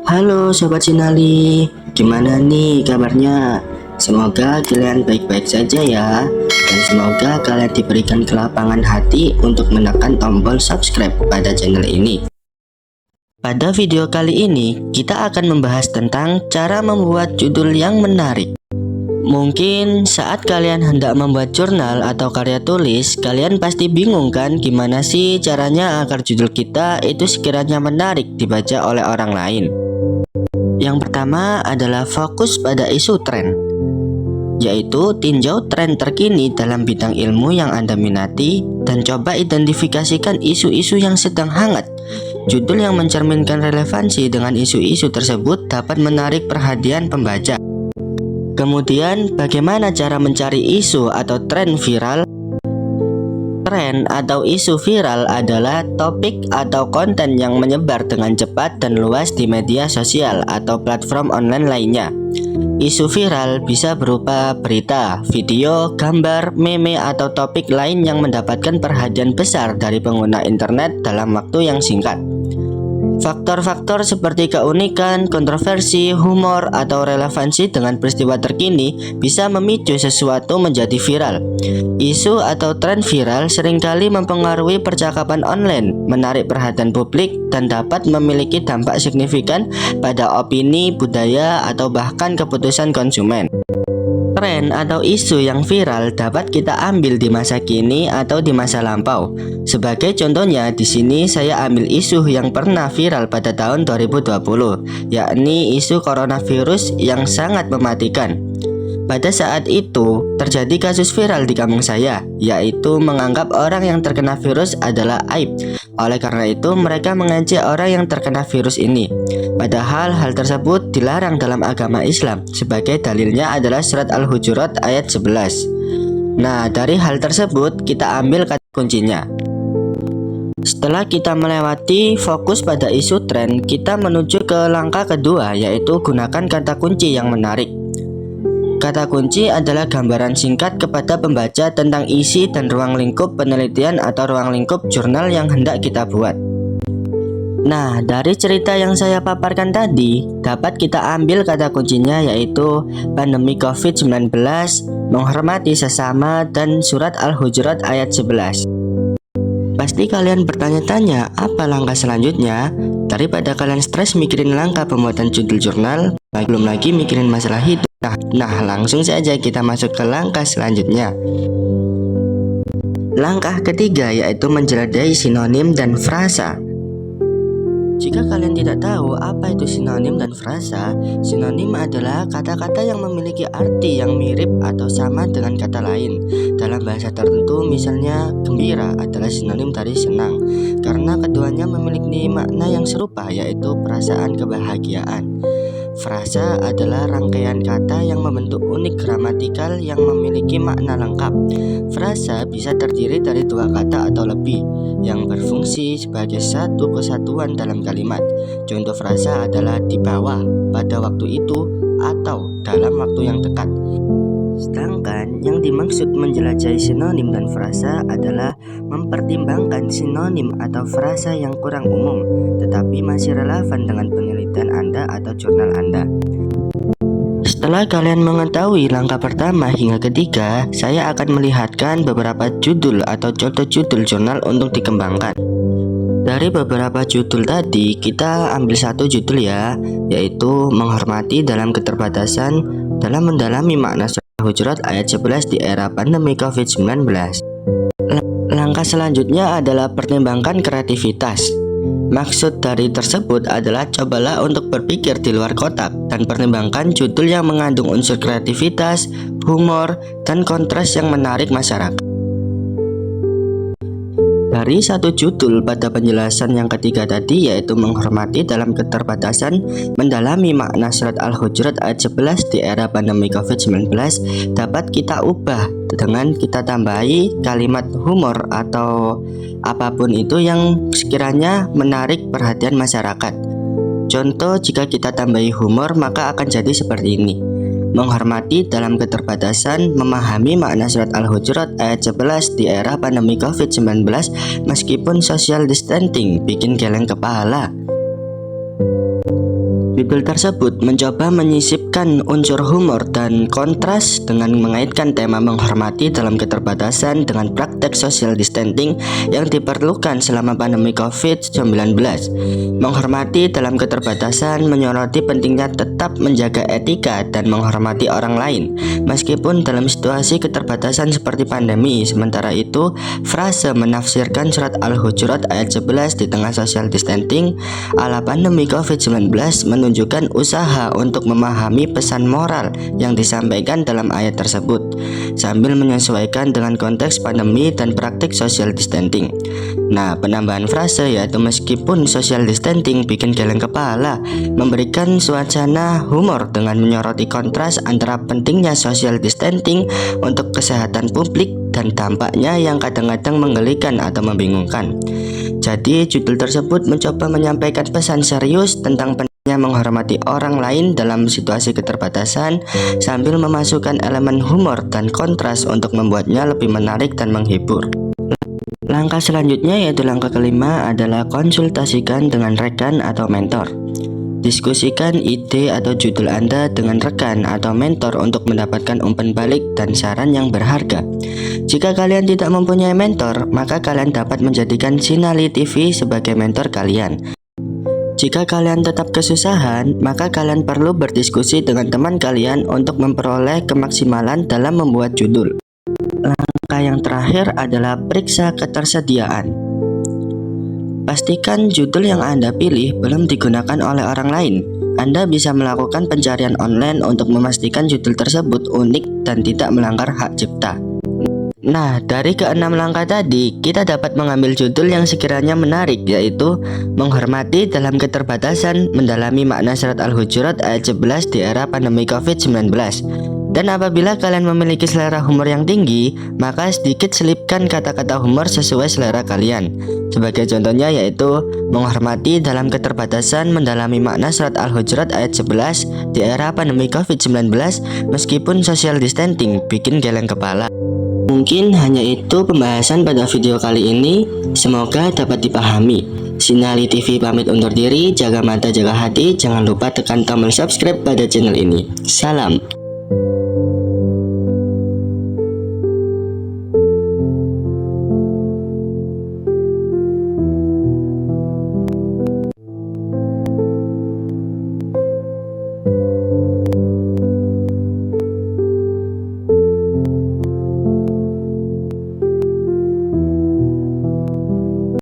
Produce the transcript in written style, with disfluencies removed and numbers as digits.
Halo Sobat Sinali, gimana nih kabarnya? Semoga kalian baik-baik saja ya. Dan semoga kalian diberikan kelapangan hati untuk menekan tombol subscribe pada channel ini. Pada video kali ini, kita akan membahas tentang cara membuat judul yang menarik. Mungkin saat kalian hendak membuat jurnal atau karya tulis, kalian pasti bingung kan gimana sih caranya agar judul kita itu sekiranya menarik dibaca oleh orang lain. Yang pertama adalah fokus pada isu tren, yaitu tinjau tren terkini dalam bidang ilmu yang Anda minati dan coba identifikasikan isu-isu yang sedang hangat. Judul yang mencerminkan relevansi dengan isu-isu tersebut dapat menarik perhatian pembaca. Kemudian, bagaimana cara mencari isu atau tren viral? Tren atau isu viral adalah topik atau konten yang menyebar dengan cepat dan luas di media sosial atau platform online lainnya. Isu viral bisa berupa berita, video, gambar, meme, atau topik lain yang mendapatkan perhatian besar dari pengguna internet dalam waktu yang singkat. Faktor-faktor seperti keunikan, kontroversi, humor, atau relevansi dengan peristiwa terkini bisa memicu sesuatu menjadi viral. Isu atau tren viral seringkali mempengaruhi percakapan online, menarik perhatian publik, dan dapat memiliki dampak signifikan pada opini, budaya, atau bahkan keputusan konsumen. Tren atau isu yang viral dapat kita ambil di masa kini atau di masa lampau. Sebagai contohnya, di sini saya ambil isu yang pernah viral pada tahun 2020, yakni isu coronavirus yang sangat mematikan. Pada saat itu, terjadi kasus viral di kampung saya, yaitu menganggap orang yang terkena virus adalah aib. Oleh karena itu, mereka mengejek orang yang terkena virus ini. Padahal hal tersebut dilarang dalam agama Islam. Sebagai dalilnya adalah surat Al-Hujurat ayat 11. Nah, dari hal tersebut kita ambil kata kuncinya. Setelah kita melewati fokus pada isu tren, kita menuju ke langkah kedua, yaitu gunakan kata kunci yang menarik. Kata kunci adalah gambaran singkat kepada pembaca tentang isi dan ruang lingkup penelitian atau ruang lingkup jurnal yang hendak kita buat. Nah, dari cerita yang saya paparkan tadi, dapat kita ambil kata kuncinya yaitu pandemi COVID-19, menghormati sesama, dan surat Al-Hujurat ayat 11. Pasti kalian bertanya-tanya, apa langkah selanjutnya? Daripada kalian stres mikirin langkah pembuatan judul jurnal, belum lagi mikirin masalah hidup. Nah, langsung saja kita masuk ke langkah selanjutnya. Langkah ketiga yaitu menjelajahi sinonim dan frasa. Jika kalian tidak tahu apa itu sinonim dan frasa, sinonim adalah kata-kata yang memiliki arti yang mirip atau sama dengan kata lain. Dalam bahasa tertentu, misalnya gembira adalah sinonim dari senang, karena keduanya memiliki makna yang serupa, yaitu perasaan kebahagiaan. Frasa adalah rangkaian kata yang membentuk unik gramatikal yang memiliki makna lengkap. Frasa bisa terdiri dari dua kata atau lebih yang berfungsi sebagai satu kesatuan dalam kalimat. Contoh frasa adalah di bawah, pada waktu itu, atau dalam waktu yang dekat. Sedangkan yang dimaksud menjelajahi sinonim dan frasa adalah mempertimbangkan sinonim atau frasa yang kurang umum tetapi masih relevan dengan penelitian Anda atau jurnal Anda. Setelah kalian mengetahui langkah pertama hingga ketiga, saya akan melihatkan beberapa judul atau contoh judul jurnal untuk dikembangkan. Dari beberapa judul tadi, kita ambil satu judul ya, yaitu menghormati dalam keterbatasan dalam mendalami makna Hujurat ayat 11 di era pandemi COVID-19. Langkah selanjutnya adalah pertimbangkan kreativitas. Maksud dari tersebut adalah cobalah untuk berpikir di luar kotak dan pertimbangkan judul yang mengandung unsur kreativitas, humor, dan kontras yang menarik masyarakat. Dari satu judul pada penjelasan yang ketiga tadi, yaitu menghormati dalam keterbatasan mendalami makna surat Al-Hujurat ayat 11 di era pandemi COVID-19, dapat kita ubah dengan kita tambahi kalimat humor atau apapun itu yang sekiranya menarik perhatian masyarakat. Contoh, jika kita tambahi humor maka akan jadi seperti ini. Menghormati dalam keterbatasan memahami makna surat Al-Hujurat ayat 11 di era pandemi COVID-19 meskipun social distancing bikin geleng kepala. Judul tersebut mencoba menyisipkan unsur humor dan kontras dengan mengaitkan tema menghormati dalam keterbatasan dengan praktek social distancing yang diperlukan selama pandemi COVID-19. Menghormati dalam keterbatasan menyoroti pentingnya tetap menjaga etika dan menghormati orang lain meskipun dalam situasi keterbatasan seperti pandemi. Sementara itu, frase menafsirkan surat Al-Hujurat ayat 11 di tengah social distancing ala pandemi COVID-19 menunjukkan usaha untuk memahami pesan moral yang disampaikan dalam ayat tersebut sambil menyesuaikan dengan konteks pandemi dan praktik social distancing. Nah, penambahan frase yaitu meskipun social distancing bikin geleng kepala memberikan suasana humor dengan menyoroti kontras antara pentingnya social distancing untuk kesehatan publik dan dampaknya yang kadang-kadang menggelikan atau membingungkan. Jadi judul tersebut mencoba menyampaikan pesan serius tentang pentingnya menghormati orang lain dalam situasi keterbatasan sambil memasukkan elemen humor dan kontras untuk membuatnya lebih menarik dan menghibur. Langkah selanjutnya yaitu langkah kelima adalah konsultasikan dengan rekan atau mentor. Diskusikan ide atau judul Anda dengan rekan atau mentor untuk mendapatkan umpan balik dan saran yang berharga. Jika kalian tidak mempunyai mentor, maka kalian dapat menjadikan Sinali TV sebagai mentor kalian. Jika kalian tetap kesusahan, maka kalian perlu berdiskusi dengan teman kalian untuk memperoleh kemaksimalan dalam membuat judul. Langkah yang terakhir adalah periksa ketersediaan. Pastikan judul yang Anda pilih belum digunakan oleh orang lain. Anda bisa melakukan pencarian online untuk memastikan judul tersebut unik dan tidak melanggar hak cipta. Nah, dari keenam langkah tadi, kita dapat mengambil judul yang sekiranya menarik, yaitu menghormati dalam keterbatasan, mendalami makna surat Al-Hujurat ayat 11 di era pandemi COVID-19. Dan apabila kalian memiliki selera humor yang tinggi, maka sedikit selipkan kata-kata humor sesuai selera kalian. Sebagai contohnya yaitu menghormati dalam keterbatasan, mendalami makna surat Al-Hujurat ayat 11 di era pandemi COVID-19 meskipun social distancing bikin geleng kepala. Mungkin hanya itu pembahasan pada video kali ini, semoga dapat dipahami. Sinali TV pamit undur diri, jaga mata jaga hati, jangan lupa tekan tombol subscribe pada channel ini. Salam.